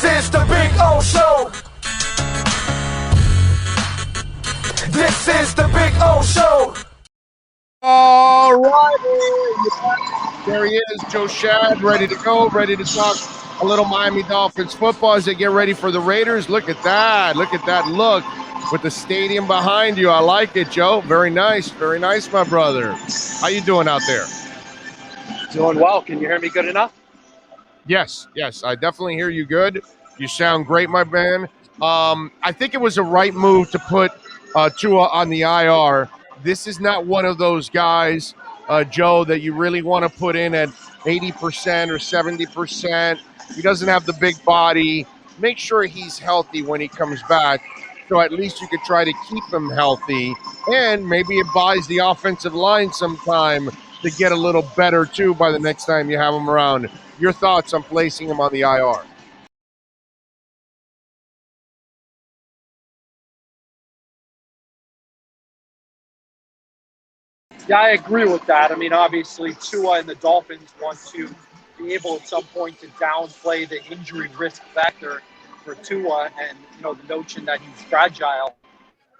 This is the Big O Show. This is the Big O Show. All right. There he is, Joe Shad, ready to go, ready to talk a little Miami Dolphins football as they get ready for the Raiders. Look at that. Look at that look with the stadium behind you. I like it, Joe. Very nice, my brother. How you doing out there? Doing well. Can you hear me good enough? Yes, I definitely hear you good. You sound great, my man. I think it was a right move to put Tua on the IR. This is not one of those guys, Joe, that you really want to put in at 80% or 70%. He doesn't have the big body. Make sure he's healthy when he comes back, so at least you could try to keep him healthy. And maybe it buys the offensive line some time to get a little better, too, by the next time you have him around. Your thoughts on placing him on the IR? Yeah, I agree with that. I mean, obviously, Tua and the Dolphins want to be able at some point to downplay the injury risk factor for Tua and, the notion that he's fragile.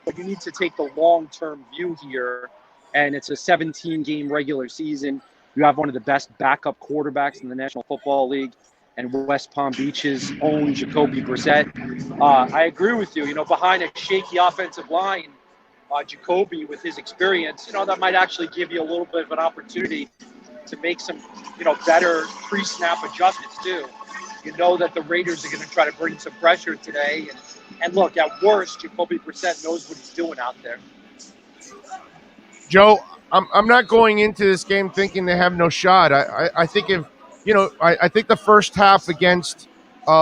But you need to take the long-term view here, and it's a 17-game regular season. You have one of the best backup quarterbacks in the National Football League, and West Palm Beach's own Jacoby Brissett. I agree with you. Behind a shaky offensive line, Jacoby, with his experience, that might actually give you a little bit of an opportunity to make some, better pre-snap adjustments too. You know that the Raiders are going to try to bring some pressure today, and look, at worst, Jacoby Brissett knows what he's doing out there. Joe, I'm not going into this game thinking they have no shot. I think I think the first half against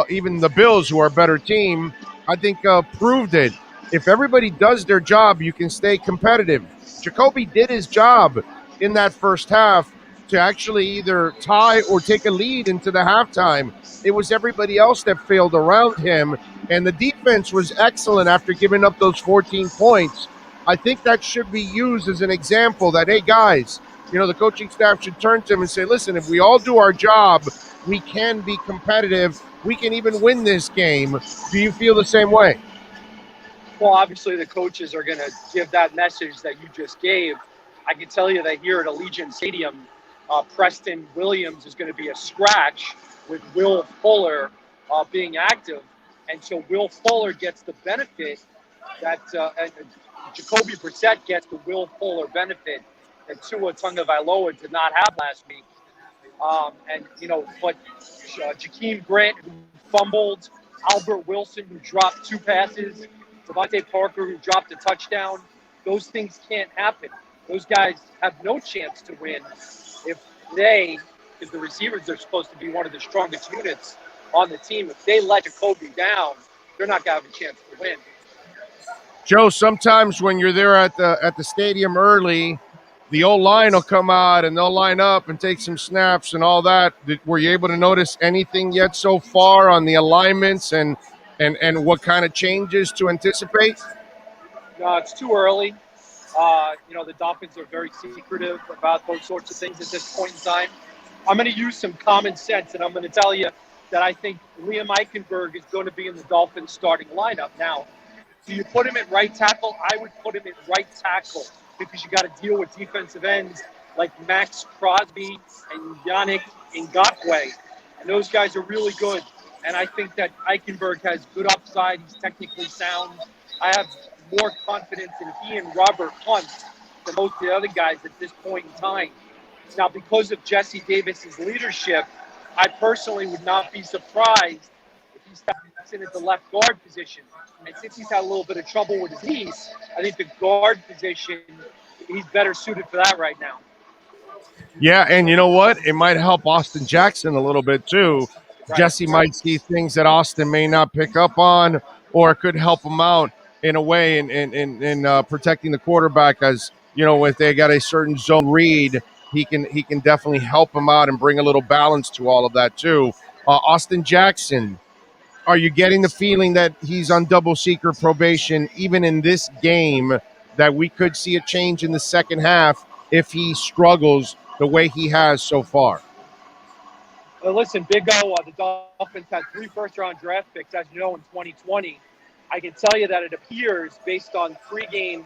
even the Bills, who are a better team, I think proved it. If everybody does their job, you can stay competitive. Jacoby did his job in that first half to actually either tie or take a lead into the halftime. It was everybody else that failed around him, and the defense was excellent after giving up those 14 points. I think that should be used as an example that, hey, guys, the coaching staff should turn to him and say, listen, if we all do our job, we can be competitive. We can even win this game. Do you feel the same way? Well, obviously, the coaches are going to give that message that you just gave. I can tell you that here at Allegiant Stadium, Preston Williams is going to be a scratch with Will Fuller being active. And so Will Fuller gets the benefit that and Jacoby Brissett gets the Will Fuller benefit that Tua Tagovailoa did not have last week. But Jakeem Grant, who fumbled, Albert Wilson, who dropped 2 passes, Devontae Parker, who dropped a touchdown. Those things can't happen. Those guys have no chance to win if because the receivers are supposed to be one of the strongest units on the team. If they let Jacoby down, they're not going to have a chance to win. Joe, sometimes when you're there at the stadium early, the old line will come out and they'll line up and take some snaps and all that. Were you able to notice anything yet so far on the alignments and what kind of changes to anticipate? No, it's too early. The Dolphins are very secretive about those sorts of things at this point in time. I'm going to use some common sense, and I'm going to tell you that I think Liam Eichenberg is going to be in the Dolphins starting lineup. Now, do you put him at right tackle? I would put him at right tackle because you got to deal with defensive ends like Max Crosby and Yannick Ngakoue. And those guys are really good. And I think that Eichenberg has good upside. He's technically sound. I have more confidence in he and Robert Hunt than most of the other guys at this point in time. Now, because of Jesse Davis's leadership, I personally would not be surprised if he steps in at the left guard position. And since he's had a little bit of trouble with his knees, I think the guard position, he's better suited for that right now. Yeah, and you know what? It might help Austin Jackson a little bit too. Right. Jesse might see things that Austin may not pick up on, or it could help him out in a way in protecting the quarterback. As if they got a certain zone read, he can definitely help him out and bring a little balance to all of that too. Austin Jackson, are you getting the feeling that he's on double seeker probation even in this game, that we could see a change in the second half if he struggles the way he has so far? Listen, Big O, the Dolphins had 3 first-round draft picks, as you know, in 2020. I can tell you that it appears, based on pregame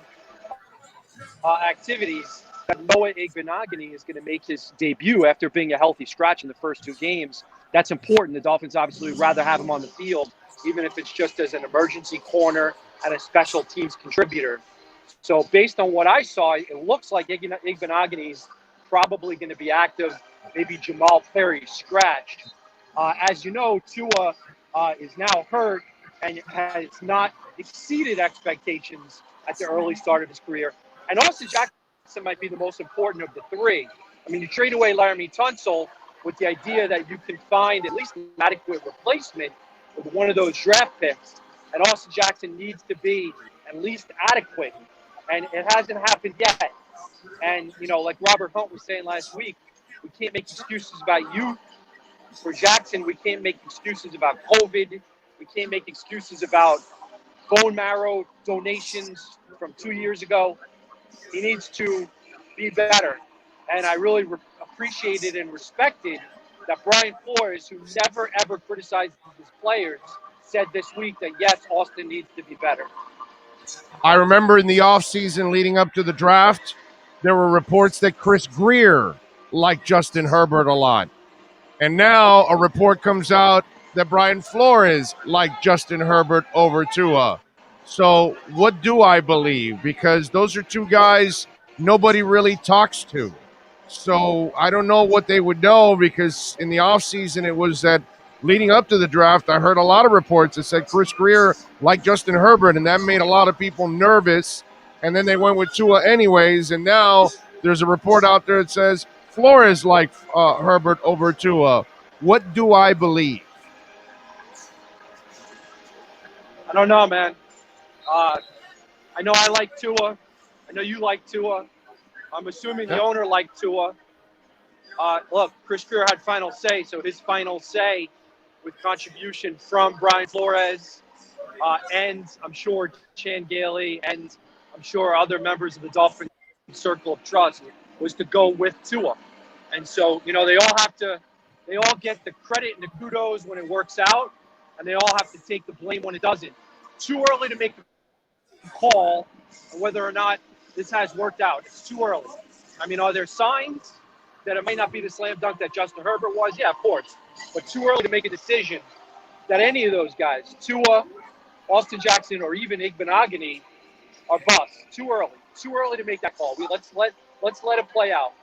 activities, that Noah Igbenogany is going to make his debut after being a healthy scratch in the first 2 games. That's important. The Dolphins obviously would rather have him on the field, even if it's just as an emergency corner and a special teams contributor. So based on what I saw, it looks like Igbenogany's probably going to be active. Maybe Jamal Perry scratched. As you know, Tua is now hurt and has not exceeded expectations at the early start of his career. And Austin Jackson might be the most important of the 3. I mean, you trade away Laramie Tunsil with the idea that you can find at least an adequate replacement with one of those draft picks. And Austin Jackson needs to be at least adequate. And it hasn't happened yet. And, like Robert Hunt was saying last week, we can't make excuses about youth. For Jackson, we can't make excuses about COVID. We can't make excuses about bone marrow donations from 2 years ago. He needs to be better. And I really appreciated and respected that Brian Flores, who never, ever criticized his players, said this week that, yes, Austin needs to be better. I remember in the offseason leading up to the draft, there were reports that Chris Greer liked Justin Herbert a lot. And now a report comes out that Brian Flores liked Justin Herbert over Tua. So what do I believe? Because those are 2 guys nobody really talks to. So I don't know what they would know, because in the offseason it was that leading up to the draft, I heard a lot of reports that said Chris Greer liked Justin Herbert, and that made a lot of people nervous. And then they went with Tua anyways, and now there's a report out there that says Flores liked Herbert over Tua. What do I believe? I don't know, man. I know I like Tua. I know you like Tua. I'm assuming the owner liked Tua. Look, Chris Greer had final say, so his final say with contribution from Brian Flores and I'm sure Chan Gailey and I'm sure other members of the Dolphins circle of trust was to go with Tua. And so, they all get the credit and the kudos when it works out, and they all have to take the blame when it doesn't. Too early to make a call on whether or not this has worked out. It's too early. I mean, are there signs that it might not be the slam dunk that Justin Herbert was? Yeah, of course. But too early to make a decision that any of those guys, Tua, Austin Jackson, or even Igbenogany, are busts. Too early. Too early to make that call. Let's let it play out.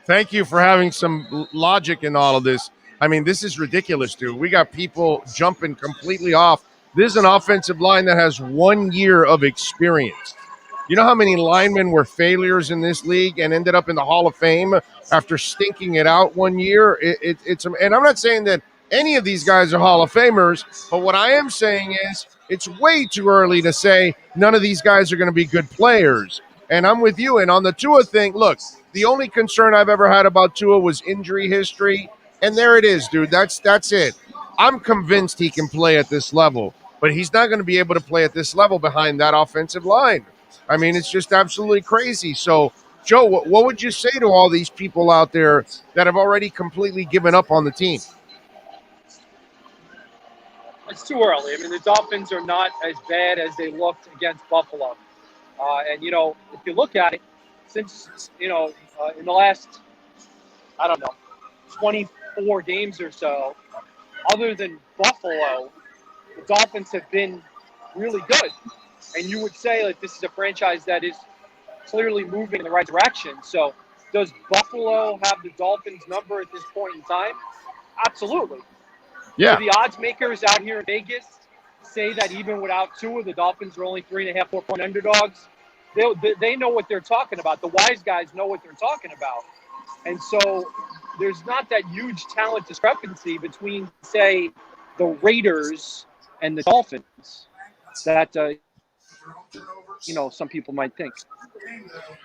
Thank you for having some logic in all of this. I mean, this is ridiculous, dude. We got people jumping completely off. This is an offensive line that has 1 year of experience. You know how many linemen were failures in this league and ended up in the Hall of Fame after stinking it out 1 year? And I'm not saying that any of these guys are Hall of Famers, but what I am saying is it's way too early to say none of these guys are going to be good players. And I'm with you. And on the Tua thing, look, the only concern I've ever had about Tua was injury history. And there it is, dude. That's it. I'm convinced he can play at this level, but he's not going to be able to play at this level behind that offensive line. I mean, it's just absolutely crazy. So, Joe, what would you say to all these people out there that have already completely given up on the team? It's too early. I mean, the Dolphins are not as bad as they looked against Buffalo. And, if you look at it, since, in the last, 24 games or so, other than Buffalo, the Dolphins have been really good. And you would say that this is a franchise that is clearly moving in the right direction. So does Buffalo have the Dolphins number at this point in time? Absolutely. Yeah. Do the odds makers out here in Vegas say that even without Tua, the Dolphins are only 3.5, 4-point underdogs? They know what they're talking about. The wise guys know what they're talking about. And so there's not that huge talent discrepancy between, say, the Raiders and the Dolphins that, some people might think.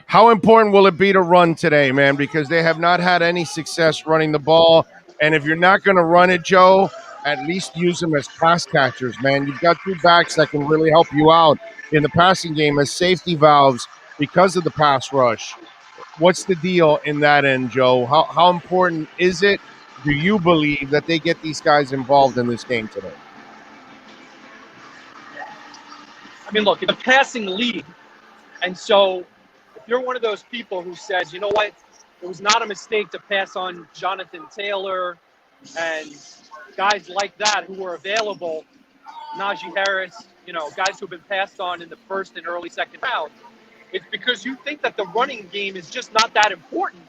How important will it be to run today, man? Because they have not had any success running the ball. And if you're not going to run it, Joe, at least use them as pass catchers, man. You've got 2 backs that can really help you out in the passing game as safety valves because of the pass rush. What's the deal in that end, Joe? How important is it do you believe that they get these guys involved in this game today? I mean, look, it's a passing league. And so if you're one of those people who says, you know what, it was not a mistake to pass on Jonathan Taylor and guys like that who were available, Najee Harris, guys who have been passed on in the first and early second round, it's because you think that the running game is just not that important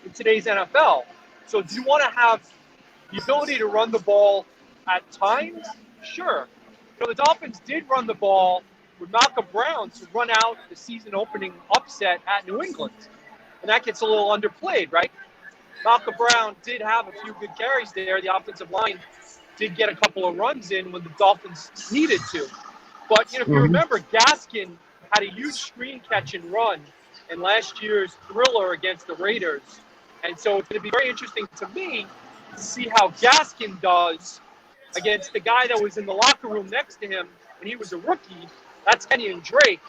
in today's NFL. So do you want to have the ability to run the ball at times? Sure. The Dolphins did run the ball with Malcolm Brown to run out the season opening upset at New England. And that gets a little underplayed, right? Malcolm Brown did have a few good carries there. The offensive line did get a couple of runs in when the Dolphins needed to. But, if you remember, Gaskin had a huge screen catch and run in last year's thriller against the Raiders. And so it's going to be very interesting to me to see how Gaskin does against the guy that was in the locker room next to him when he was a rookie. That's Kenyon Drake,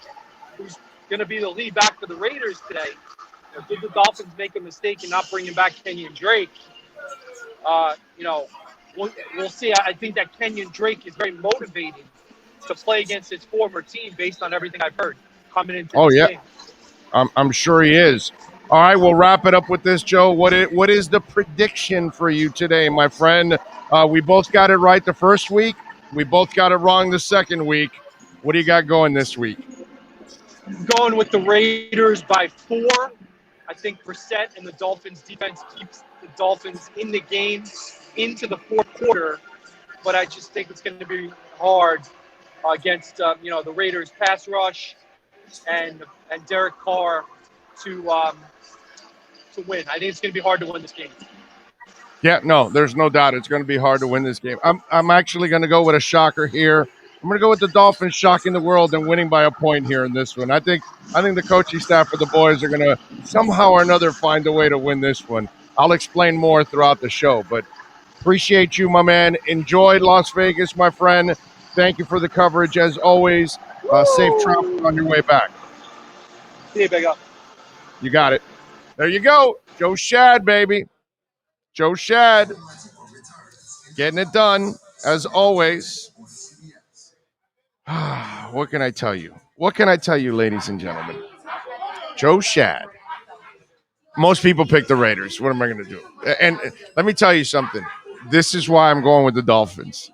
who's going to be the lead back for the Raiders today. Did the Dolphins make a mistake in not bringing back Kenyon Drake? We'll see. I think that Kenyon Drake is very motivated to play against his former team based on everything I've heard coming into this game. I'm sure he is. All right, we'll wrap it up with this, Joe. What is the prediction for you today, my friend? We both got it right the first week. We both got it wrong the second week. What do you got going this week? I'm going with the Raiders by 4. I think Brissett and the Dolphins defense keeps the Dolphins in the game into the fourth quarter, but I just think it's going to be hard against the Raiders pass rush and Derek Carr to win. I think it's going to be hard to win this game. Yeah, no, there's no doubt it's going to be hard to win this game. I'm actually going to go with a shocker here. I'm going to go with the Dolphins shocking the world and winning by a point here in this one. I think the coaching staff for the boys are going to somehow or another find a way to win this one. I'll explain more throughout the show, but appreciate you, my man. Enjoy Las Vegas, my friend. Thank you for the coverage as always. Safe travel on your way back. See you, big up. You got it. There you go. Joe Shad, baby. Joe Shad. Getting it done, as always. What can I tell you? What can I tell you, ladies and gentlemen? Joe Shad. Most people pick the Raiders. What am I going to do? And let me tell you something. This is why I'm going with the Dolphins.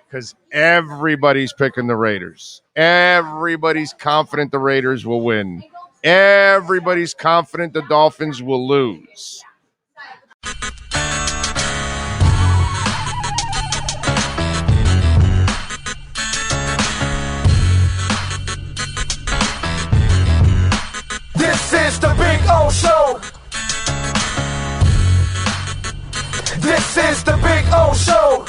Because everybody's picking the Raiders. Everybody's confident the Raiders will win. Everybody's confident the Dolphins will lose. This is the Big O Show. This is the Big O Show.